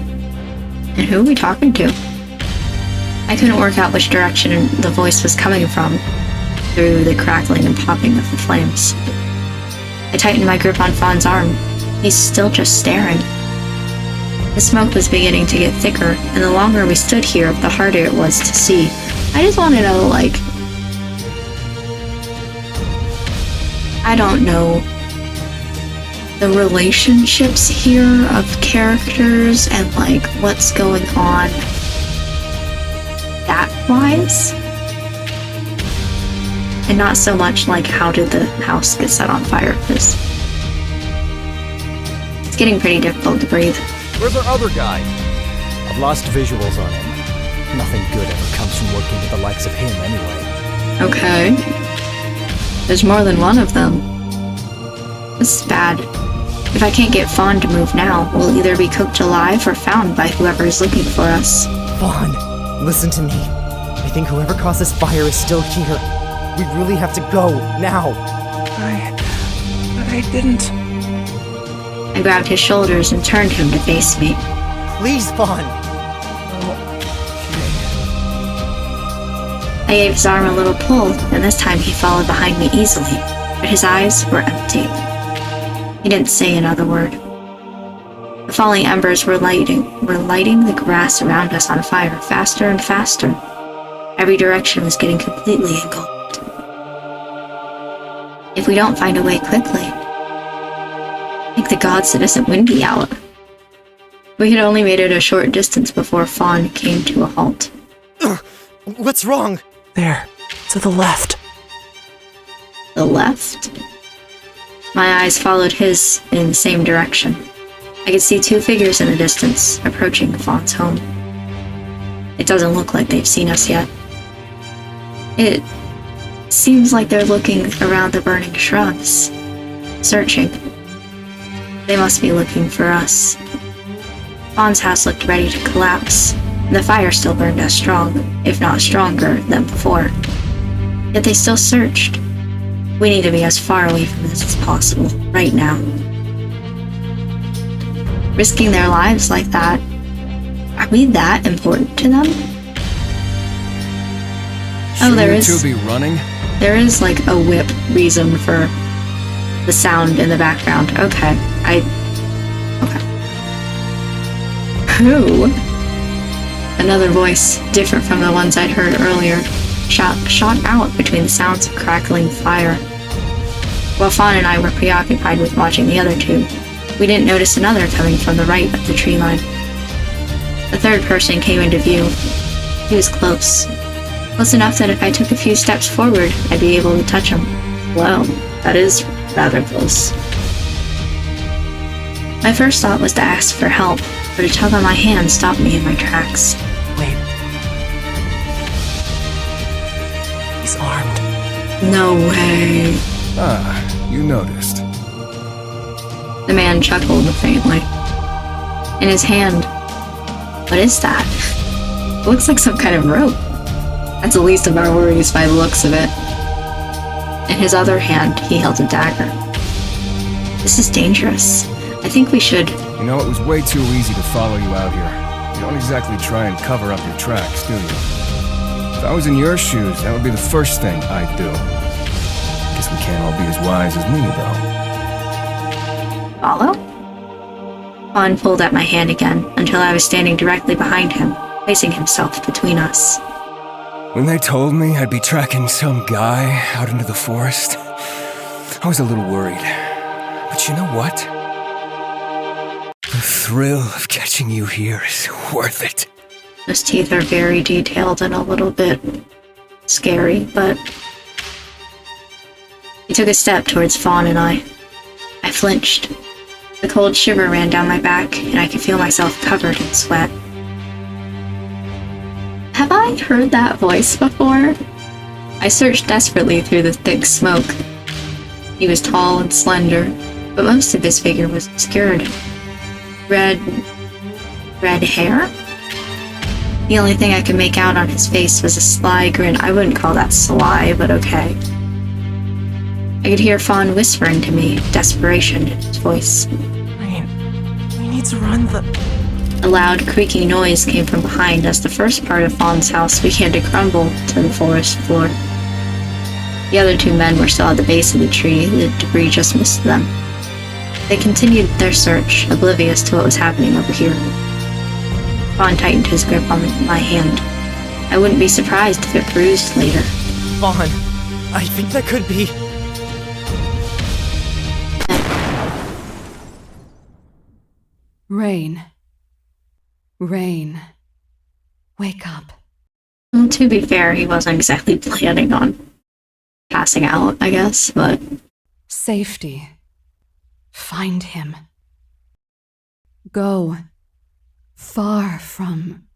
And who are we talking to? I couldn't work out which direction the voice was coming from, through the crackling and popping of the flames. I tightened my grip on Fawn's arm. He's still just staring. The smoke was beginning to get thicker, and the longer we stood here, the harder it was to see. I just want to know, I don't know, the relationships here of characters and, what's going on that-wise? And not so much, how did the house get set on fire, because it's getting pretty difficult to breathe. Where's our other guy? I've lost visuals on him. Nothing good ever comes from working with the likes of him anyway. Okay. There's more than one of them. This is bad. If I can't get Fawn to move now, we'll either be cooked alive or found by whoever is looking for us. Fawn, listen to me. I think whoever caused this fire is still here. We really have to go, now. I didn't. I grabbed his shoulders and turned him to face me. Please, Fawn. I gave his arm a little pull, and this time he followed behind me easily, but his eyes were empty. He didn't say another word. The falling embers were lighting the grass around us on fire faster and faster. Every direction was getting completely engulfed. If we don't find a way quickly, thank the gods it isn't windy out. We had only made it a short distance before Fawn came to a halt. What's wrong? There, to the left. The left? My eyes followed his in the same direction. I could see 2 figures in the distance, approaching Fawn's home. It doesn't look like they've seen us yet. It seems like they're looking around the burning shrubs, searching. They must be looking for us. Fawn's house looked ready to collapse, and the fire still burned as strong, if not stronger, than before. Yet they still searched. We need to be as far away from this as possible, right now. Risking their lives like that, are we that important to them? Shouldn't you be running? There is a whip reason for the sound in the background. Okay. Who? Another voice, different from the ones I'd heard earlier, shot out between the sounds of crackling fire. While Fawn and I were preoccupied with watching the other 2, we didn't notice another coming from the right of the tree line. The third person came into view. He was close. Close enough that if I took a few steps forward, I'd be able to touch him. Wow, that is rather close. My first thought was to ask for help, but a tug on my hand stopped me in my tracks. Wait. He's armed. No way. Ah, you noticed. The man chuckled faintly. In his hand, what is that? It looks like some kind of rope. That's the least of our worries by the looks of it. In his other hand, he held a dagger. This is dangerous. I think we should... You know, it was way too easy to follow you out here. You don't exactly try and cover up your tracks, do you? If I was in your shoes, that would be the first thing I'd do. Guess we can't all be as wise as me, though. Follow? Fawn pulled at my hand again, until I was standing directly behind him, placing himself between us. When they told me I'd be tracking some guy out into the forest, I was a little worried. But you know what? The thrill of catching you here is worth it. Those teeth are very detailed and a little bit scary, but... He took a step towards Fawn and I. I flinched. The cold shiver ran down my back, and I could feel myself covered in sweat. Have I heard that voice before? I searched desperately through the thick smoke. He was tall and slender, but most of his figure was obscured. Red hair? The only thing I could make out on his face was a sly grin. I wouldn't call that sly, but okay. I could hear Fawn whispering to me, desperation in his voice. Raen, we need to run A loud creaking noise came from behind as the first part of Fawn's house began to crumble to the forest floor. The other two men were still at the base of the tree, the debris just missed them. They continued their search, oblivious to what was happening over here. Fawn tightened his grip on my hand. I wouldn't be surprised if it bruised later. Fawn, I think that could be... Raen. Raen. Wake up. Well, to be fair, he wasn't exactly planning on passing out, I guess, but... Safety. Find him. Go. Far from...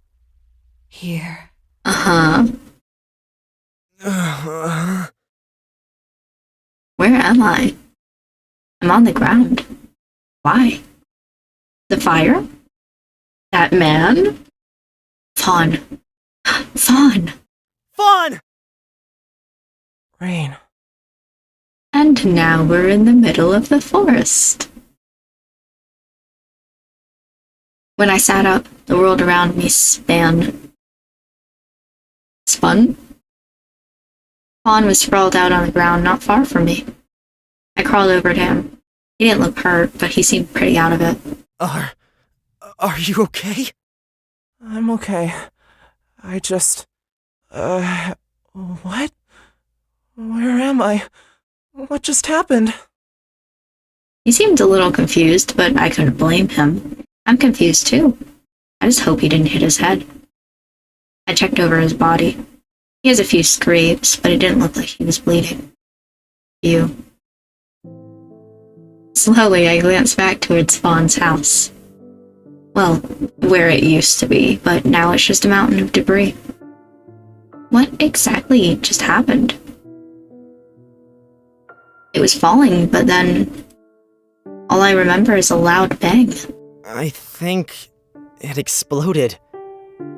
here. Uh-huh. Where am I? I'm on the ground. Why? The fire? That man? Fawn. Fawn! Fawn! Raen. And now we're in the middle of the forest. When I sat up, the world around me spun. Fawn was sprawled out on the ground not far from me. I crawled over to him. He didn't look hurt, but he seemed pretty out of it. Are you okay? I'm okay. I just... what? Where am I? What just happened? He seemed a little confused, but I couldn't blame him. I'm confused too. I just hope he didn't hit his head. I checked over his body. He has a few scrapes, but it didn't look like he was bleeding. Few. Slowly, I glanced back towards Fawn's house. Well, where it used to be, but now it's just a mountain of debris. What exactly just happened? It was falling, but then... all I remember is a loud bang. I think... it exploded.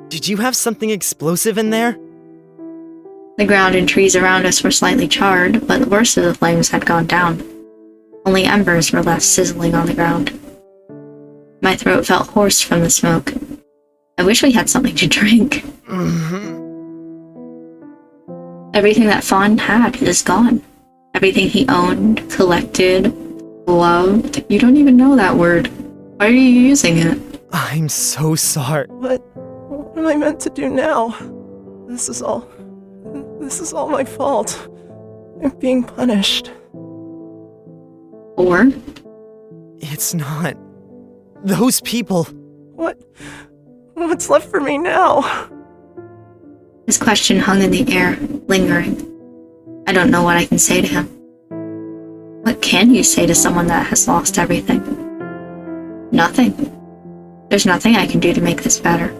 Did you have something explosive in there? The ground and trees around us were slightly charred, but the worst of the flames had gone down. Only embers were left sizzling on the ground. My throat felt hoarse from the smoke. I wish we had something to drink. Everything that Fawn had is gone. Everything he owned, collected, loved. You don't even know that word. Why are you using it? I'm so sorry. What am I meant to do now? This is all my fault. I'm being punished. Or? It's not. Those people. What's left for me now? His question hung in the air, lingering. I don't know what I can say to him. What can you say to someone that has lost everything? Nothing. There's nothing I can do to make this better.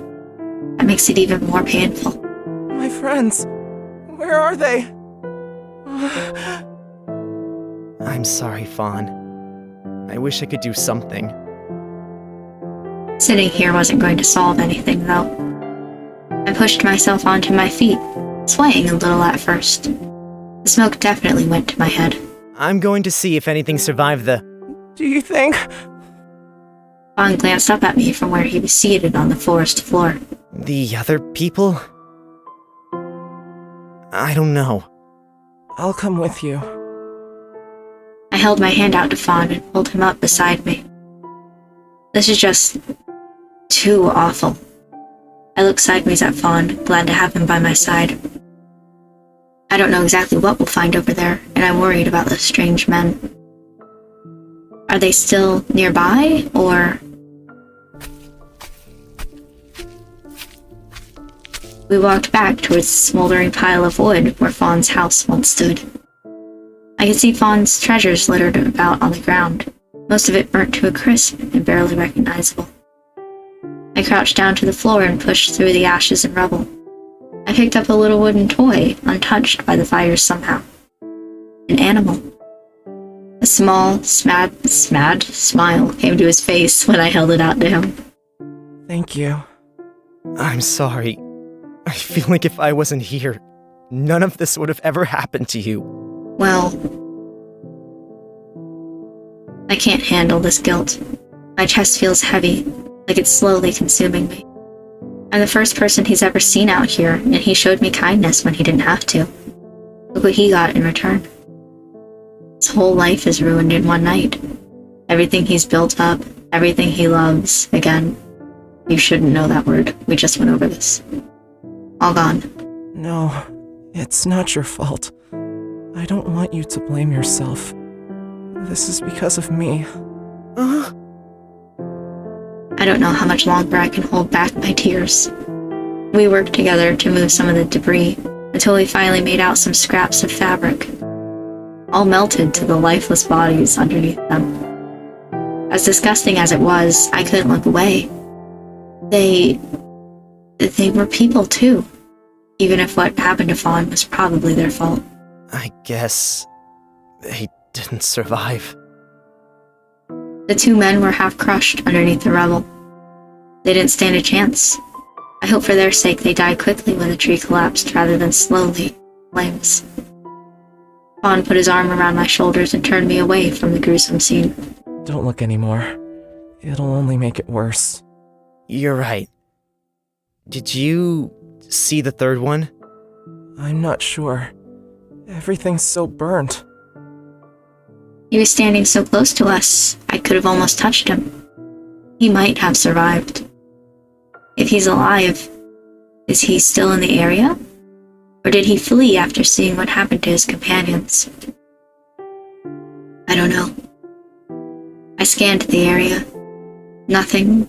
That makes it even more painful. My friends, where are they? I'm sorry, Fawn. I wish I could do something. Sitting here wasn't going to solve anything, though. I pushed myself onto my feet, swaying a little at first. The smoke definitely went to my head. I'm going to see if anything survived the... Do you think? Fawn glanced up at me from where he was seated on the forest floor. The other people? I don't know. I'll come with you. I held my hand out to Fawn and pulled him up beside me. This is just... too awful. I looked sideways at Fawn, glad to have him by my side. I don't know exactly what we'll find over there, and I'm worried about those strange men. Are they still nearby, or... We walked back towards the smoldering pile of wood where Fawn's house once stood. I could see Fawn's treasures littered about on the ground, most of it burnt to a crisp and barely recognizable. I crouched down to the floor and pushed through the ashes and rubble. I picked up a little wooden toy, untouched by the fires somehow. An animal. A small, smad smile came to his face when I held it out to him. Thank you. I'm sorry. I feel like if I wasn't here, none of this would have ever happened to you. Well, I can't handle this guilt. My chest feels heavy, like it's slowly consuming me. I'm the first person he's ever seen out here, and he showed me kindness when he didn't have to. Look what he got in return. His whole life is ruined in one night. Everything he's built up, everything he loves, again. You shouldn't know that word. We just went over this. All gone. No, it's not your fault. I don't want you to blame yourself. This is because of me. I don't know how much longer I can hold back my tears. We worked together to move some of the debris until we finally made out some scraps of fabric, all melted to the lifeless bodies underneath them. As disgusting as it was, I couldn't look away. They were people too, even if what happened to Fawn was probably their fault. I guess they didn't survive. The two men were half crushed underneath the rubble. They didn't stand a chance. I hope for their sake they died quickly when the tree collapsed rather than slowly in flames. Fawn put his arm around my shoulders and turned me away from the gruesome scene. Don't look anymore. It'll only make it worse. You're right. Did you see the third one? I'm not sure. Everything's so burnt. He was standing so close to us, I could have almost touched him. He might have survived. If he's alive, is he still in the area? Or did he flee after seeing what happened to his companions? I don't know. I scanned the area. Nothing.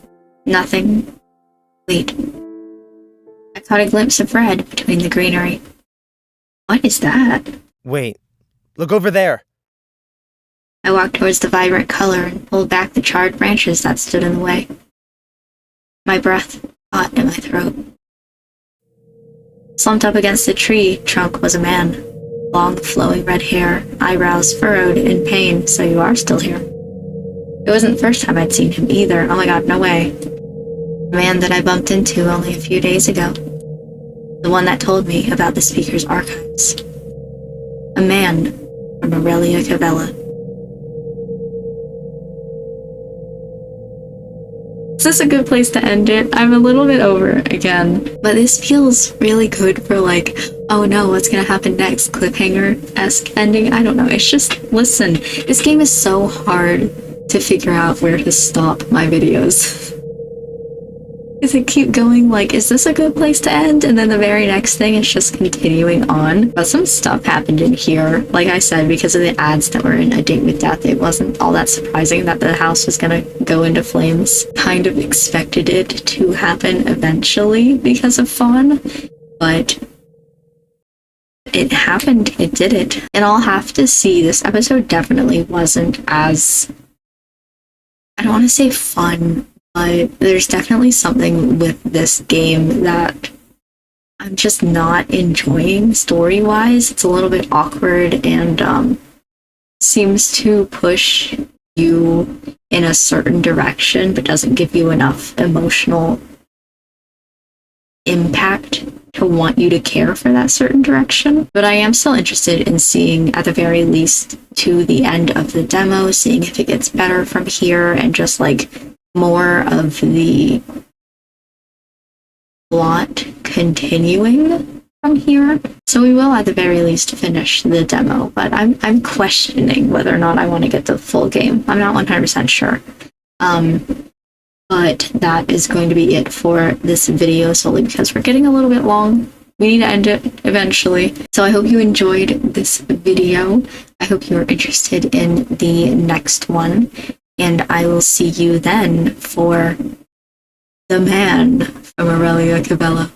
Wait. I caught a glimpse of red between the greenery. What is that? Wait, look over there. I walked towards the vibrant color and pulled back the charred branches that stood in the way. My breath caught in my throat. Slumped up against the tree trunk was a man. Long, flowing red hair, eyebrows furrowed in pain, so you are still here. It wasn't the first time I'd seen him either. Oh my god, no way. The man that I bumped into only a few days ago. The one that told me about the Speaker's archives. A man from Aurelia Cavella. Is this a good place to end it? I'm a little bit over again. But this feels really good for like, oh no, what's gonna happen next? Cliffhanger-esque ending? I don't know. It's just, listen, this game is so hard to figure out where to stop my videos. Because I keep going like, is this a good place to end? And then the very next thing is just continuing on. But some stuff happened in here. Like I said, because of the ads that were in A Date with Death, it wasn't all that surprising that the house was gonna go into flames. Kind of expected it to happen eventually because of Fawn. But it happened, it did it. And I'll have to see, this episode definitely wasn't as, I don't want to say fun, but there's definitely something with this game that I'm just not enjoying story-wise. It's a little bit awkward and seems to push you in a certain direction, but doesn't give you enough emotional impact to want you to care for that certain direction. But I am still interested in seeing, at the very least, to the end of the demo, seeing if it gets better from here and just like more of the plot continuing from here. So we will at the very least finish the demo, but I'm questioning whether or not I want to get the full game. I'm not 100% sure. But that is going to be it for this video, solely because we're getting a little bit long We need to end it eventually. So I hope you enjoyed this video. I hope you're interested in the next one. And I will see you then for the man from Aurelia Cabela.